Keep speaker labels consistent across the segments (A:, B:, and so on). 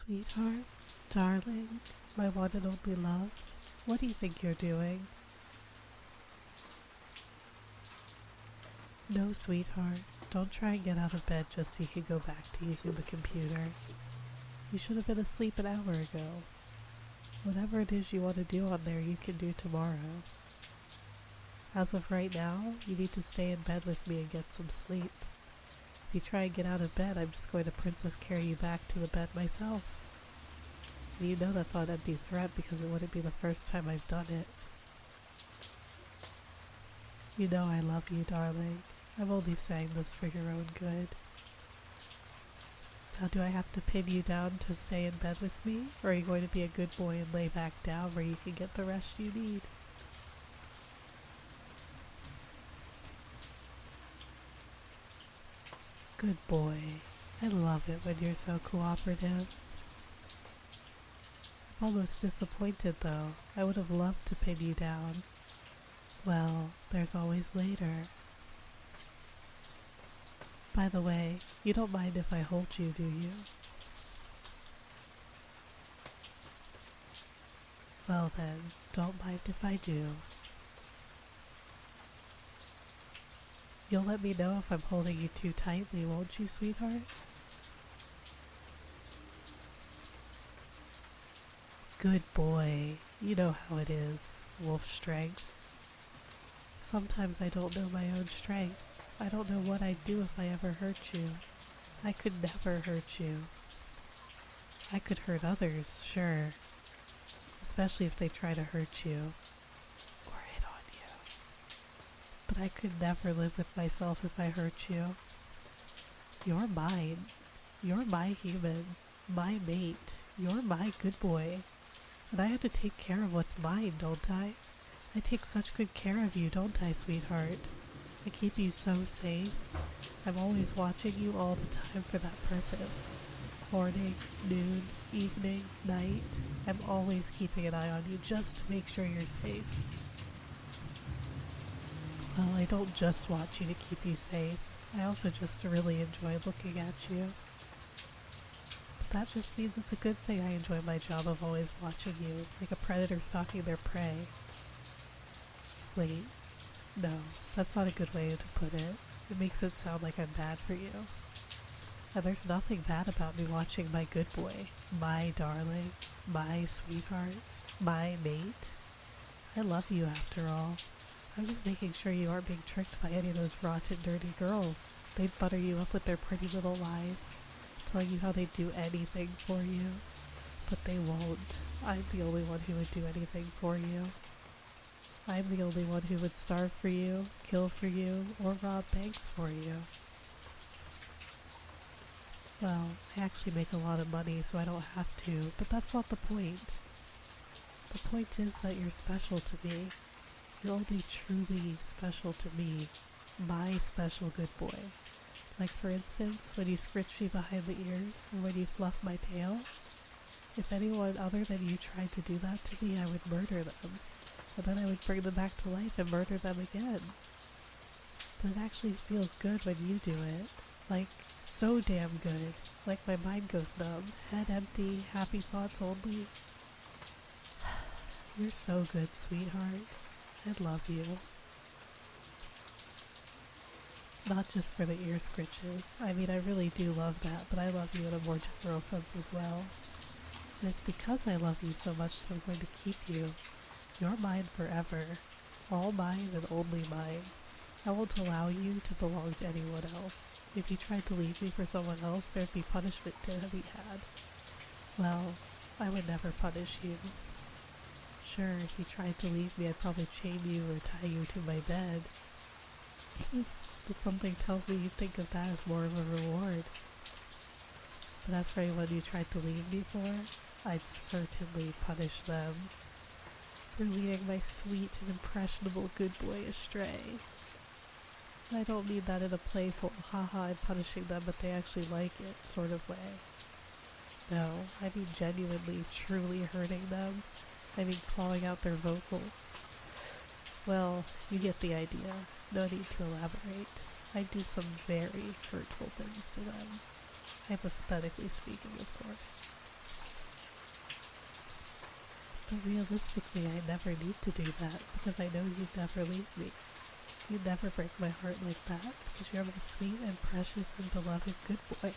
A: Sweetheart, darling, my one and only love, what do you think you're doing? No, sweetheart, don't try and get out of bed just so you can go back to using the computer. You should have been asleep an hour ago. Whatever it is you want to do on there, you can do tomorrow. As of right now, you need to stay in bed with me and get some sleep. If you try and get out of bed, I'm just going to princess carry you back to the bed myself. And you know that's not an empty threat because it wouldn't be the first time I've done it. You know I love you, darling. I'm only saying this for your own good. Now do I have to pin you down to stay in bed with me? Or are you going to be a good boy and lay back down where you can get the rest you need? Good boy. I love it when you're so cooperative. I'm almost disappointed though. I would have loved to pin you down. Well, there's always later. By the way, you don't mind if I hold you, do you? Well then, don't mind if I do. You'll let me know if I'm holding you too tightly, won't you, sweetheart? Good boy. You know how it is. Wolf strength. Sometimes I don't know my own strength. I don't know what I'd do if I ever hurt you. I could never hurt you. I could hurt others, sure. Especially if they try to hurt you. Or hit on you. But I could never live with myself if I hurt you. You're mine. You're my human. My mate. You're my good boy. And I have to take care of what's mine, don't I? I take such good care of you, don't I, sweetheart? I keep you so safe. I'm always watching you all the time for that purpose. Morning, noon, evening, night. I'm always keeping an eye on you just to make sure you're safe. Well, I don't just want you to keep you safe. I also just really enjoy looking at you. But that just means it's a good thing I enjoy my job of always watching you, like a predator stalking their prey. Wait, no, that's not a good way to put it. It makes it sound like I'm bad for you. And there's nothing bad about me watching my good boy, my darling, my sweetheart, my mate. I love you after all. I'm just making sure you aren't being tricked by any of those rotten, dirty girls. They'd butter you up with their pretty little lies, telling you how they'd do anything for you. But they won't. I'm the only one who would do anything for you. I'm the only one who would starve for you, kill for you, or rob banks for you. Well, I actually make a lot of money, so I don't have to, but that's not the point. The point is that you're special to me. You're only truly special to me, my special good boy. Like for instance, when you scritch me behind the ears, or when you fluff my tail. If anyone other than you tried to do that to me, I would murder them. And then I would bring them back to life and murder them again. But it actually feels good when you do it. Like, so damn good. Like my mind goes numb, head empty, happy thoughts only. You're so good, sweetheart. I love you. Not just for the ear scritches. I mean, I really do love that, but I love you in a more general sense as well. And it's because I love you so much that I'm going to keep you. You're mine forever. All mine and only mine. I won't allow you to belong to anyone else. If you tried to leave me for someone else, there'd be punishment to be had. Well, I would never punish you. Sure, if you tried to leave me, I'd probably chain you or tie you to my bed. But something tells me you'd think of that as more of a reward. But as for anyone you tried to leave me for, I'd certainly punish them for leading my sweet and impressionable good boy astray. I don't mean that in a playful, haha, I'm punishing them but they actually like it sort of way. No, I mean genuinely, truly hurting them. I mean clawing out their vocal. Well, you get the idea. No need to elaborate. I do some very hurtful things to them. Hypothetically speaking, of course. But realistically, I never need to do that because I know you'd never leave me. You'd never break my heart like that because you're my sweet and precious and beloved good boy.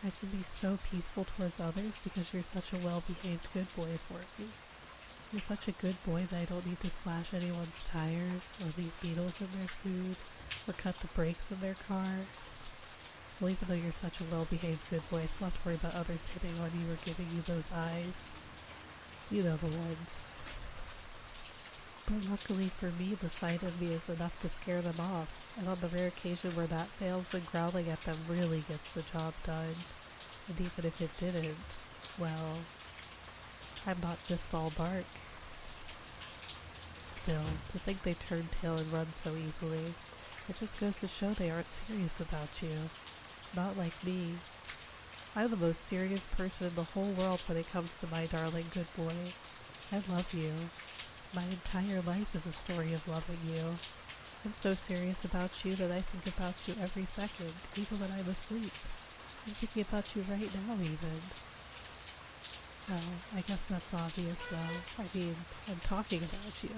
A: I can be so peaceful towards others because you're such a well-behaved good boy for me. You're such a good boy that I don't need to slash anyone's tires or leave needles in their food or cut the brakes in their car. Well, even though you're such a well-behaved good boy, I still have to worry about others hitting on you or giving you those eyes. You know the ones. But luckily for me, the sight of me is enough to scare them off, and on the rare occasion where that fails, then growling at them really gets the job done. And even if it didn't, well, I'm not just all bark. Still, to think they turn tail and run so easily, it just goes to show they aren't serious about you. Not like me. I'm the most serious person in the whole world when it comes to my darling good boy. I love you. My entire life is a story of loving you. I'm so serious about you that I think about you every second, even when I'm asleep. I'm thinking about you right now, even. Well, I guess that's obvious, though. I mean, I'm talking about you.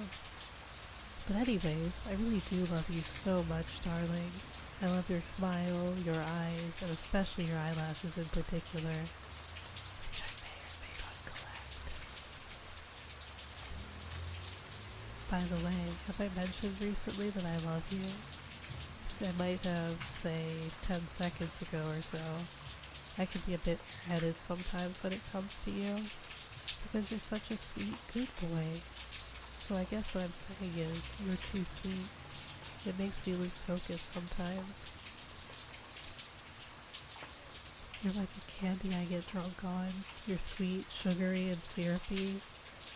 A: But anyways, I really do love you so much, darling. I love your smile, your eyes, and especially your eyelashes in particular, which I may or may not collect. By the way, have I mentioned recently that I love you? I might have, say, 10 seconds ago or so. I can be a bit airheaded sometimes when it comes to you, because you're such a sweet, good boy. So I guess what I'm saying is, you're too sweet. It makes me lose focus sometimes. You're like the candy I get drunk on. You're sweet, sugary, and syrupy.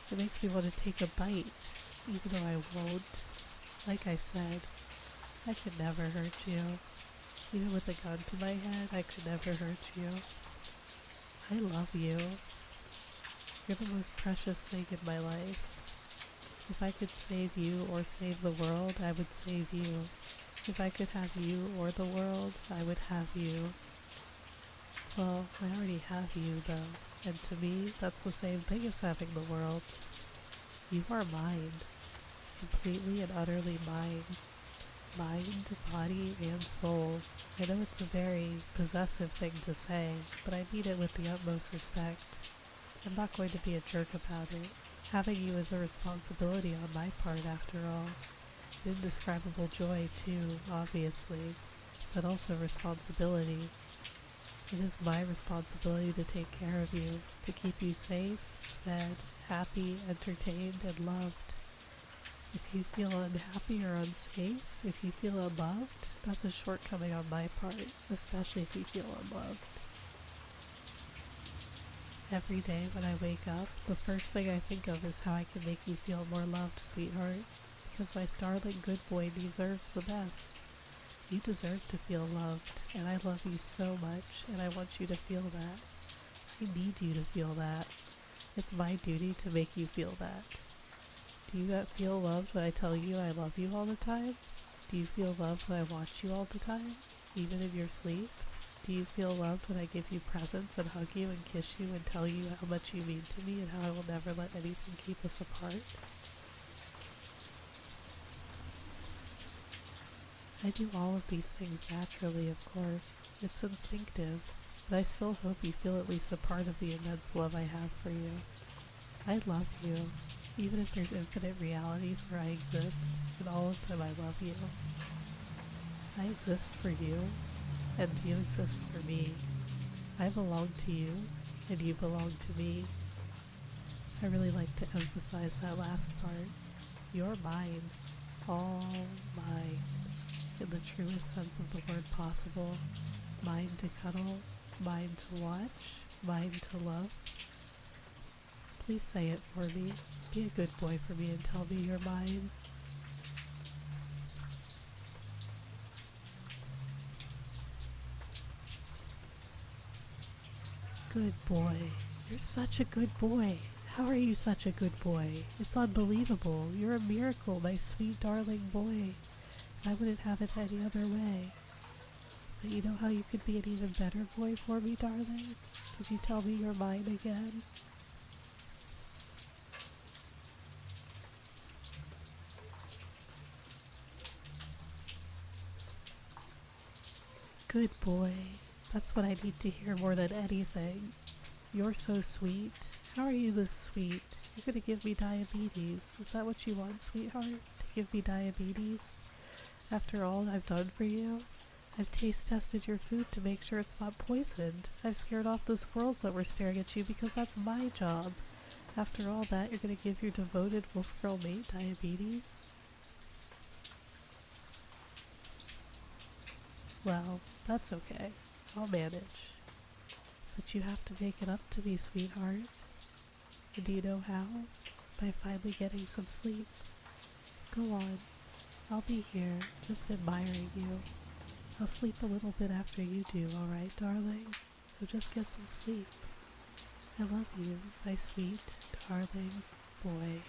A: It makes me want to take a bite, even though I won't. Like I said, I could never hurt you. Even with a gun to my head, I could never hurt you. I love you. You're the most precious thing in my life. If I could save you or save the world, I would save you. If I could have you or the world, I would have you. Well, I already have you, though, and to me, that's the same thing as having the world. You are mine. Completely and utterly mine. Mind, body, and soul. I know it's a very possessive thing to say, but I mean it with the utmost respect. I'm not going to be a jerk about it. Having you is a responsibility on my part, after all. Indescribable joy, too, obviously, but also responsibility. It is my responsibility to take care of you, to keep you safe, fed, happy, entertained, and loved. If you feel unhappy or unsafe, if you feel unloved, that's a shortcoming on my part, especially if you feel unloved. Every day when I wake up, the first thing I think of is how I can make you feel more loved, sweetheart, because my darling good boy deserves the best. You deserve to feel loved, and I love you so much, and I want you to feel that. I need you to feel that. It's my duty to make you feel that. Do you not feel loved when I tell you I love you all the time? Do you feel loved when I watch you all the time, even in your sleep? Do you feel loved when I give you presents and hug you and kiss you and tell you how much you mean to me and how I will never let anything keep us apart? I do all of these things naturally, of course. It's instinctive, but I still hope you feel at least a part of the immense love I have for you. I love you, even if there's infinite realities where I exist, in all of them I love you. I exist for you, and you exist for me. I belong to you, and you belong to me. I really like to emphasize that last part. You're mine, all mine, in the truest sense of the word possible. Mine to cuddle, mine to watch, mine to love. Please say it for me. Be a good boy for me and tell me you're mine. Good boy. You're such a good boy. How are you such a good boy? It's unbelievable. You're a miracle, my sweet darling boy. I wouldn't have it any other way. But you know how you could be an even better boy for me, darling? Did you tell me you're mine again? Good boy. That's what I need to hear more than anything. You're so sweet. How are you this sweet? You're gonna give me diabetes. Is that what you want, sweetheart? To give me diabetes? After all I've done for you? I've taste tested your food to make sure it's not poisoned. I've scared off the squirrels that were staring at you because that's my job. After all that, you're gonna give your devoted wolf girl mate diabetes? Well, that's okay. I'll manage. But you have to make it up to me, sweetheart. And do you know how? By finally getting some sleep. Go on. I'll be here, just admiring you. I'll sleep a little bit after you do, alright, darling? So just get some sleep. I love you, my sweet, darling boy.